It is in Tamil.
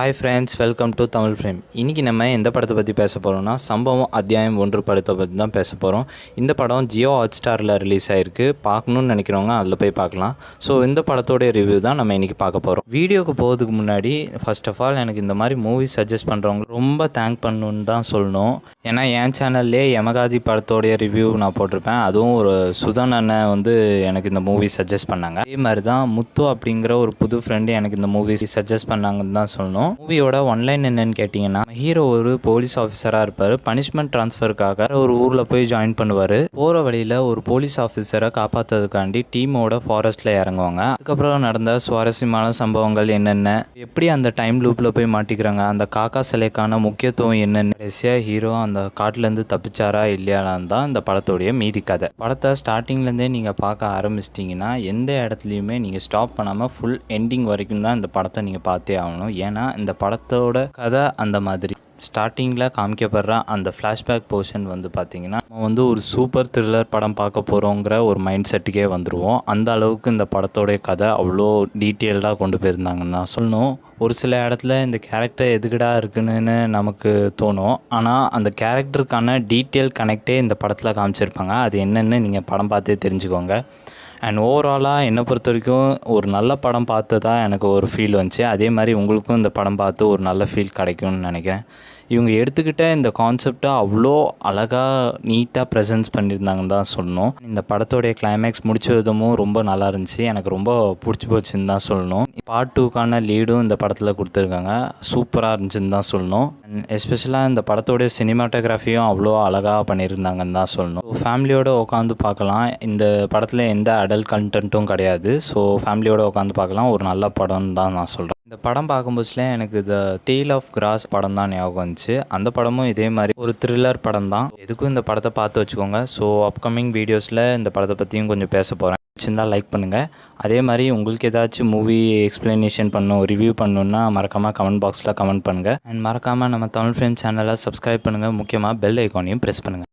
Hi friends, welcome to Tamil frame. இன்றைக்கி நம்ம எந்த படத்தை பற்றி பேச போகிறோம்னா சம்பவம் அத்தியாயம் 1 படத்தை பற்றி தான் பேச போகிறோம். இந்த படம் ஜியோ ஹாட்ஸ்டாரில் ரிலீஸ் ஆகிருக்கு. பார்க்கணுன்னு நினைக்கிறவங்க அதில் போய் பார்க்கலாம். ஸோ இந்த படத்தோடைய ரிவ்யூ தான் நம்ம இன்றைக்கி பார்க்க போகிறோம். வீடியோக்கு போகிறதுக்கு முன்னாடி ஃபர்ஸ்ட் ஆஃப் ஆல் எனக்கு இந்த மாதிரி மூவி சஜஸ்ட் பண்ணுறவங்க ரொம்ப தேங்க் பண்ணணுன்னு தான் சொல்லணும். ஏன்னா என் சேனல்லே யமகாதி படத்தோடைய ரிவ்யூ நான் போட்டிருப்பேன். அதுவும் ஒரு சுதன் அண்ணன் வந்து எனக்கு இந்த மூவி சஜஸ்ட் பண்ணாங்க. அதே மாதிரி தான் முத்து அப்படிங்கிற ஒரு புது ஃப்ரெண்டு எனக்கு இந்த மூவி சஜஸ்ட் பண்ணாங்கன்னு தான் சொல்லணும். மூவியோட ஒன்லைன் என்னன்னு கேட்டிங்கன்னா, ஹீரோ ஒரு போலீஸ் ஆஃபீஸராக இருப்பார். பனிஷ்மெண்ட் ட்ரான்ஸ்ஃபருக்காக ஒரு ஊரில் போய் ஜாயின் பண்ணுவார். போகிற வழியில் ஒரு போலீஸ் ஆஃபீஸரை காப்பாற்றுறதுக்காண்டி டீமோட ஃபாரஸ்ட்டில் இறங்குவாங்க. அதுக்கப்புறம் நடந்த சுவாரஸ்யமான சம்பவங்கள் என்னென்ன, எப்படி அந்த டைம் லூப்பில் போய் மாட்டிக்கிறாங்க, அந்த காக்கா சிலைக்கான முக்கியத்துவம் என்னென்ன, கடைசியாக ஹீரோ அந்த காட்டிலேருந்து தப்பிச்சாரா இல்லையான்னு தான் இந்த படத்தோடைய மீதி கதை. படத்தை ஸ்டார்டிங்லேருந்தே நீங்கள் பார்க்க ஆரம்பிச்சிட்டிங்கன்னா எந்த இடத்துலையுமே நீங்கள் ஸ்டாப் பண்ணாமல் ஃபுல் எண்டிங் வரைக்கும் தான் இந்த படத்தை நீங்கள் பார்த்தே ஆகணும். ஏன்னா இந்த படத்தோட கதை அந்த மாதிரி. ஸ்டார்டிங்கில் காமிக்கப்படுற அந்த ஃப்ளாஷ்பேக் போர்ஷன் வந்து பார்த்திங்கன்னா, நம்ம வந்து ஒரு சூப்பர் த்ரில்லர் படம் பார்க்க போகிறோங்கிற ஒரு மைண்ட் செட்டுக்கே வந்துடுவோம். அந்த அளவுக்கு இந்த படத்தோடைய கதை அவ்வளோ டீட்டெயில்டாக கொண்டு போயிருந்தாங்கன்னு தான் சொல்லணும். ஒரு சில இடத்துல இந்த கேரக்டர் எதுக்குடா இருக்குன்னு நமக்கு தோணும். ஆனால் அந்த கேரக்டருக்கான டீட்டெயில் கனெக்டே இந்த படத்தில் காமிச்சிருப்பாங்க. அது என்னென்னு நீங்கள் படம் பார்த்தே தெரிஞ்சுக்கோங்க. அண்ட் ஓவராலாக என்னை பொறுத்த வரைக்கும் ஒரு நல்ல படம் பார்த்ததா எனக்கு ஒரு ஃபீல் வந்துச்சு. அதே மாதிரி உங்களுக்கும் இந்த படம் பார்த்து ஒரு நல்ல ஃபீல் கிடைக்கும்னு நினைக்கிறேன். இவங்க எடுத்துக்கிட்ட இந்த கான்செப்டை அவ்வளோ அழகாக நீட்டாக ப்ரெசென்ஸ் பண்ணியிருந்தாங்கன்னு தான் சொல்லணும். இந்த படத்தோடைய கிளைமேக்ஸ் முடிச்ச விதமும் ரொம்ப நல்லா இருந்துச்சு. எனக்கு ரொம்ப பிடிச்சி போச்சுன்னு தான் சொல்லணும். பார்ட் 2க்கான லீடும் இந்த படத்தில் கொடுத்துருக்காங்க. சூப்பராக இருந்துச்சுன்னு தான் சொல்லணும். அண்ட் எஸ்பெஷலாக இந்த படத்தோடைய சினிமாட்டோகிராஃபியும் அவ்வளோ அழகாக பண்ணியிருந்தாங்கன்னு தான் சொல்லணும். ஃபேமிலியோடு உட்காந்து பார்க்கலாம். இந்த படத்தில் எந்த அடல்ட் கண்டென்ட்டும் கிடையாது. ஸோ ஃபேமிலியோடு உட்காந்து பார்க்கலாம். ஒரு நல்ல படம்னு தான் நான் சொல்கிறேன். இந்த படம் பார்க்கும்போதுல எனக்கு த டேல் ஆஃப் கிராஸ் படம் தான் ஞாபகம் வந்துச்சு. அந்த படமும் இதே மாதிரி ஒரு த்ரில்லர் படம் தான். எதுக்கும் இந்த படத்தை பார்த்து வச்சுக்கோங்க. ஸோ அப்கமிங் வீடியோஸில் இந்த படத்தை பற்றியும் கொஞ்சம் பேச போகிறேன். பிடிச்சிருந்தால் லைக் பண்ணுங்கள். அதே மாதிரி உங்களுக்கு ஏதாச்சும் மூவி எக்ஸ்ப்ளனேஷன் பண்ணணும், ரிவ்யூ பண்ணணுன்னா மறக்காமல் கமெண்ட் பாக்ஸில் கமெண்ட் பண்ணுங்கள். அண்ட் மறக்காமல் நம்ம தமிழ் ஃப்ரேம் சேனலை சப்ஸ்கிரைப் பண்ணுங்கள். முக்கியமாக பெல் ஐக்கானையும் ப்ரெஸ் பண்ணுங்கள்.